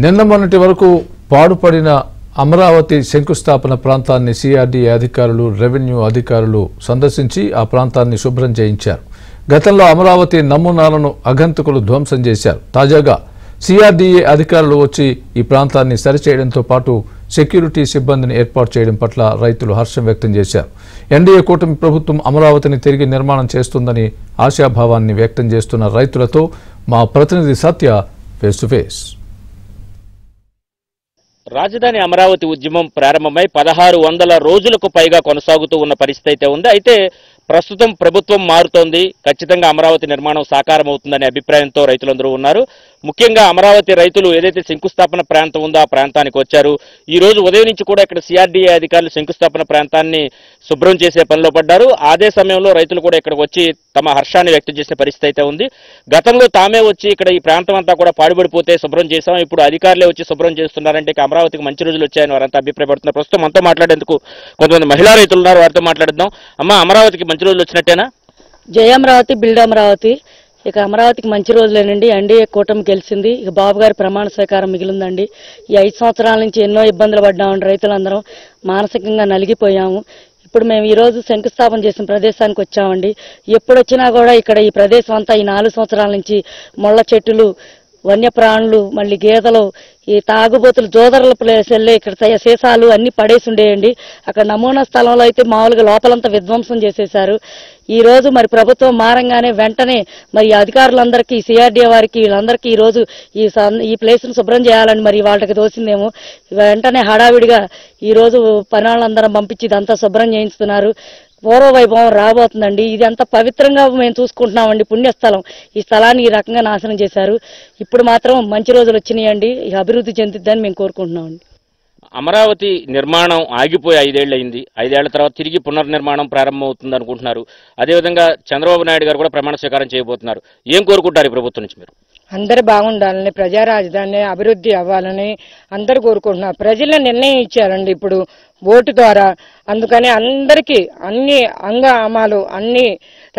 నిన్న మొన్నటి వరకు పాడుపడిన అమరావతి శంకుస్థాపన ప్రాంతాన్ని సిఆర్డీఏ అధికారులు, రెవెన్యూ అధికారులు సందర్శించి ఆ ప్రాంతాన్ని శుభ్రం చేయించారు. గతంలో అమరావతి నమూనాలను అగంతకులు ధ్వంసం చేశారు. తాజాగా సిఆర్డీఏ అధికారులు వచ్చి ఈ ప్రాంతాన్ని సరిచేయడంతో పాటు సెక్యూరిటీ సిబ్బందిని ఏర్పాటు చేయడం పట్ల రైతులు హర్షం వ్యక్తం చేశారు. ఎన్డీఏ కూటమి ప్రభుత్వం అమరావతిని తిరిగి నిర్మాణం చేస్తుందని ఆశాభావాన్ని వ్యక్తం చేస్తున్న రైతులతో మా ప్రతినిధి సత్య ఫేస్ టు ఫేస్. రాజధాని అమరావతి ఉద్యమం ప్రారంభమై 1600 రోజులకు పైగా కొనసాగుతూ ఉన్న పరిస్థితి అయితే ఉంది. అయితే ప్రస్తుతం ప్రభుత్వం మారుతోంది, ఖచ్చితంగా అమరావతి నిర్మాణం సాకారం అవుతుందనే అభిప్రాయంతో రైతులందరూ ఉన్నారు. ముఖ్యంగా అమరావతి రైతులు ఏదైతే శంకుస్థాపన ప్రాంతం ఉందో ఆ ప్రాంతానికి వచ్చారు. ఈ రోజు ఉదయం నుంచి కూడా ఇక్కడ సిఆర్డీఏ అధికారులు శంకుస్థాపన ప్రాంతాన్ని శుభ్రం చేసే పనిలో పడ్డారు. అదే సమయంలో రైతులు కూడా ఇక్కడికి వచ్చి తమ హర్షాన్ని వ్యక్తం చేసే పరిస్థితి అయితే ఉంది. గతంలో తామే వచ్చి ఇక్కడ ఈ ప్రాంతం అంతా కూడా పాడుబడిపోతే శుభ్రం చేశాం, ఇప్పుడు అధికారులే వచ్చి శుభ్రం చేస్తున్నారంటే అమరావతికి మంచి రోజులు వచ్చాయని వారంతా అభిప్రాయపడుతున్నారు. ప్రస్తుతం మనతో మాట్లాడేందుకు కొంతమంది మహిళా రైతులు ఉన్నారు, వారితో మాట్లాడదాం. అమ్మ, అమరావతికి మంచి రోజులు వచ్చినట్టేనా? జయ అమరావతి, బిల్డ్ అమరావతి. ఇక అమరావతికి మంచి రోజులేనండి. ఎన్డీఏ కూటమి గెలిచింది. ఇక బాబు గారి ప్రమాణ స్వీకారం మిగిలిందండి. ఈ 5 సంవత్సరాల నుంచి ఎన్నో ఇబ్బందులు పడ్డామండి. రైతులందరం మానసికంగా నలిగిపోయాము. ఇప్పుడు మేము ఈ రోజు శంకుస్థాపన చేసిన ప్రదేశానికి వచ్చామండి. ఎప్పుడు వచ్చినా కూడా ఇక్కడ ఈ ప్రదేశం అంతా ఈ 4 సంవత్సరాల నుంచి ముళ్ళ చెట్టులు, వన్యప్రాణులు, మళ్ళీ గీతలు, ఈ తాగుబోతులు, జోదరుల ప్లేసెల్లే ఇక్కడ సీసాలు అన్ని పడేసి ఉండేయండి. అక్కడ నమూనా స్థలంలో అయితే మామూలుగా లోపలంతా విధ్వంసం చేసేశారు. ఈ రోజు మరి ప్రభుత్వం మారంగానే వెంటనే మరి అధికారులందరికీ, సిఆర్డీఏ వారికి, వీళ్ళందరికీ ఈ రోజు ఈ ప్లేస్ ను శుభ్రం చేయాలని మరి వాళ్ళకి తోసిందేమో వెంటనే హడావిడిగా ఈ రోజు పనులందరం పంపించి ఇదంతా శుభ్రం చేయిస్తున్నారు. పూర్వ వైభవం రాబోతుందండి. ఇది అంత పవిత్రంగా మేము చూసుకుంటున్నామండి. పుణ్యస్థలం. ఈ స్థలాన్ని ఈ రకంగా నాశనం చేశారు. ఇప్పుడు మాత్రం మంచి రోజులు వచ్చినాయండి. అభివృద్ధి చెందిద్దని మేము కోరుకుంటున్నామండి. అమరావతి నిర్మాణం ఆగిపోయి 5 ఏళ్ళు అయింది. 5 ఏళ్ల తర్వాత తిరిగి పునర్నిర్మాణం ప్రారంభమవుతుంది అనుకుంటున్నారు. అదేవిధంగా చంద్రబాబు నాయుడు గారు కూడా ప్రమాణ స్వీకారం చేయబోతున్నారు. ఏం కోరుకుంటారు ఈ ప్రభుత్వం నుంచి మీరు? అందరు బాగుండాలని, ప్రజా రాజధాని అభివృద్ధి అవ్వాలని అందరు కోరుకుంటున్నారు. ప్రజలు నిర్ణయం ఇచ్చారండి ఇప్పుడు ఓటు ద్వారా. అందుకని అందరికీ అన్ని అంగామాలు, అన్ని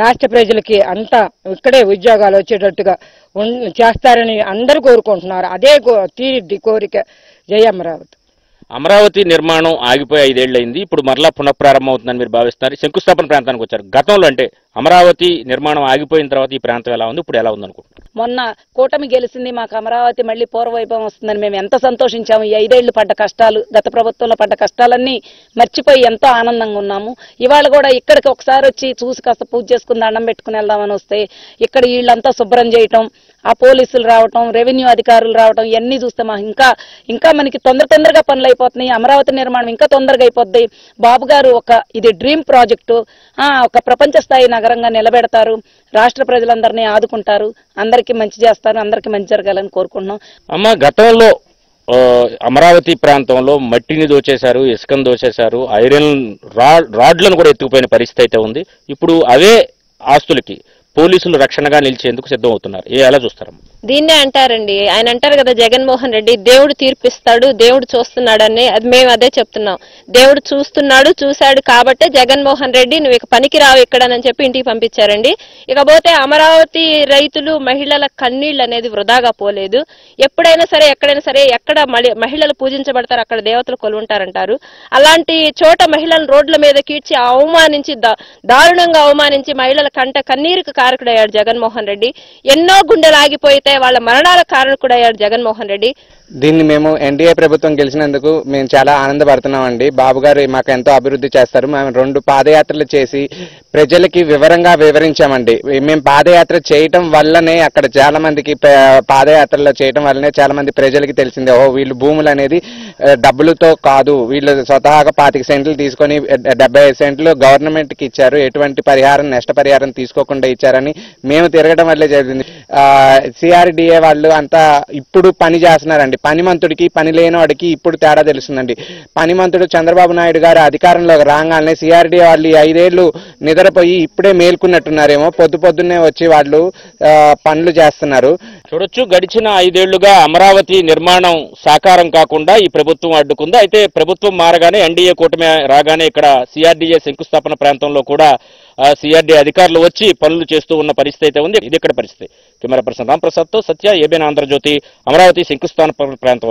రాష్ట్ర ప్రజలకి అంతా ఇక్కడే ఉద్యోగాలు వచ్చేటట్టుగా చేస్తారని అందరూ కోరుకుంటున్నారు. అదే తీరిద్ది కోరిక. జయ అమరావతి. అమరావతి నిర్మాణం ఆగిపోయి 5 ఏళ్ళు అయింది. ఇప్పుడు మరలా పునఃప్రారంభం అవుతుందని మీరు భావిస్తున్నారు. శంకుస్థాపన ప్రాంతానికి వచ్చారు. గతంలో అంటే అమరావతి నిర్మాణం ఆగిపోయిన తర్వాత ఈ ప్రాంతం ఎలా ఉంది, ఇప్పుడు ఎలా ఉంది అనుకుంటున్నారు? మొన్న కూటమి గెలిచింది, మాకు అమరావతి మళ్ళీ పూర్వవైభవం వస్తుందని మేము ఎంత సంతోషించాము. ఈ 5 ఏళ్లు పడ్డ కష్టాలు, గత ప్రభుత్వంలో పడ్డ కష్టాలన్నీ మర్చిపోయి ఎంతో ఆనందంగా ఉన్నాము. ఇవాళ కూడా ఇక్కడికి ఒకసారి వచ్చి చూసి కాస్త పూజ చేసుకుని దండం పెట్టుకుని వెళ్దామని వస్తే ఇక్కడ వీళ్ళంతా శుభ్రం చేయటం, ఆ పోలీసులు రావటం, రెవెన్యూ అధికారులు రావటం, ఇవన్నీ చూస్తే ఇంకా మనకి తొందరగా పనులు అయిపోతున్నాయి. అమరావతి నిర్మాణం ఇంకా తొందరగా అయిపోద్ది. బాబు గారు ఇది డ్రీమ్ ప్రాజెక్టు, ఒక ప్రపంచ స్థాయి నగరంగా నిలబెడతారు. రాష్ట్ర ప్రజలందరినీ ఆదుకుంటారు. అందరికీ మంచి చేస్తారు. అందరికీ మంచి జరగాలని కోరుకుంటున్నాం. అమ్మ, గతంలో అమరావతి ప్రాంతంలో మట్టిని దోచేశారు, ఇసుకను దోచేశారు, ఐరన్ రాడ్లను కూడా ఎత్తుకుపోయిన పరిస్థితి అయితే ఉంది. ఇప్పుడు అవే ఆస్తులకి పోలీసులు రక్షణగా నిలిచేందుకు సిద్ధం అవుతున్నారు. ఎలా చూస్తారమ్మా? దీన్నే అంటారండి, ఆయన అంటారు కదా, జగన్మోహన్ రెడ్డి దేవుడు తీర్పిస్తాడు, దేవుడు చూస్తున్నాడని. అది మేము అదే చెప్తున్నాం. దేవుడు చూశాడు కాబట్టే జగన్మోహన్ రెడ్డి నువ్వు ఇక పనికి రావు ఇక్కడని చెప్పి ఇంటికి పంపించారండి. ఇకపోతే అమరావతి రైతులు, మహిళల కన్నీళ్ళు అనేది వృధాగా పోలేదు. ఎప్పుడైనా సరే, ఎక్కడైనా సరే, ఎక్కడ మహిళలు పూజించబడతారు అక్కడ దేవతలు కొలువుంటారంటారు. అలాంటి చోట మహిళలను రోడ్ల మీద కీడ్చి అవమానించి, దారుణంగా అవమానించి మహిళల కన్నీరుకు కారకుడయ్యాడు జగన్మోహన్ రెడ్డి. ఎన్నో గుండెలు ఆగిపోయితే వాళ్ళ మరణాల కారకుడయ్యాడు జగన్మోహన్ రెడ్డి. దీన్ని మేము ఎన్డీఏ ప్రభుత్వం గెలిచినందుకు మేము చాలా ఆనందపడుతున్నామండి. బాబు గారు మాకు ఎంతో అభివృద్ధి చేస్తారు. మేము 2 పాదయాత్రలు చేసి ప్రజలకి వివరంగా వివరించామండి. మేము పాదయాత్ర చేయటం వల్లనే, అక్కడ చాలా మందికి పాదయాత్రలో చేయటం వల్లనే చాలా మంది ప్రజలకి తెలిసిందే, వీళ్ళు భూములు అనేది డబ్బులతో కాదు, వీళ్ళు స్వతహాగా 25 సెంట్లు తీసుకొని 75 సెంట్లు గవర్నమెంట్ కి ఇచ్చారు, ఎటువంటి నష్టపరిహారం తీసుకోకుండా ఇచ్చారని మేము తిరగడం వల్లే జరిగింది. సిఆర్డీఏ వాళ్ళు అంతా ఇప్పుడు పని చేస్తున్నారండి. పనిమంతుడికి, పని లేని వాడికి ఇప్పుడు తేడా తెలుస్తుందండి. పనిమంతుడు చంద్రబాబు నాయుడు గారు అధికారంలోకి రాగానే సిఆర్డీఏ వాళ్ళు 5 ఏళ్లు నిద్రపోయి ఇప్పుడే మేల్కున్నట్టున్నారేమో, పొద్దున్నే వచ్చి వాళ్ళు పనులు చేస్తున్నారు. చూడొచ్చు, గడిచిన 5 ఏళ్లుగా అమరావతి నిర్మాణం సాకారం కాకుండా ఈ ప్రభుత్వం అడ్డుకుంది. అయితే ప్రభుత్వం మారగానే, ఎన్డీఏ కూటమి రాగానే ఇక్కడ సిఆర్డీఏ శంకుస్థాపన ప్రాంతంలో కూడా సిఆర్డీఏ అధికారులు వచ్చి పనులు చేస్తూ ఉన్న పరిస్థితి అయితే ఉంది. ఇది ఇక్కడ పరిస్థితి. కెమెరా పర్సన్ రాంప్రసాద్తో సత్య, ఏబీఎన్ ఆంధ్రజ్యోతి, అమరావతి శంకుస్థాపన ప్రాంతం.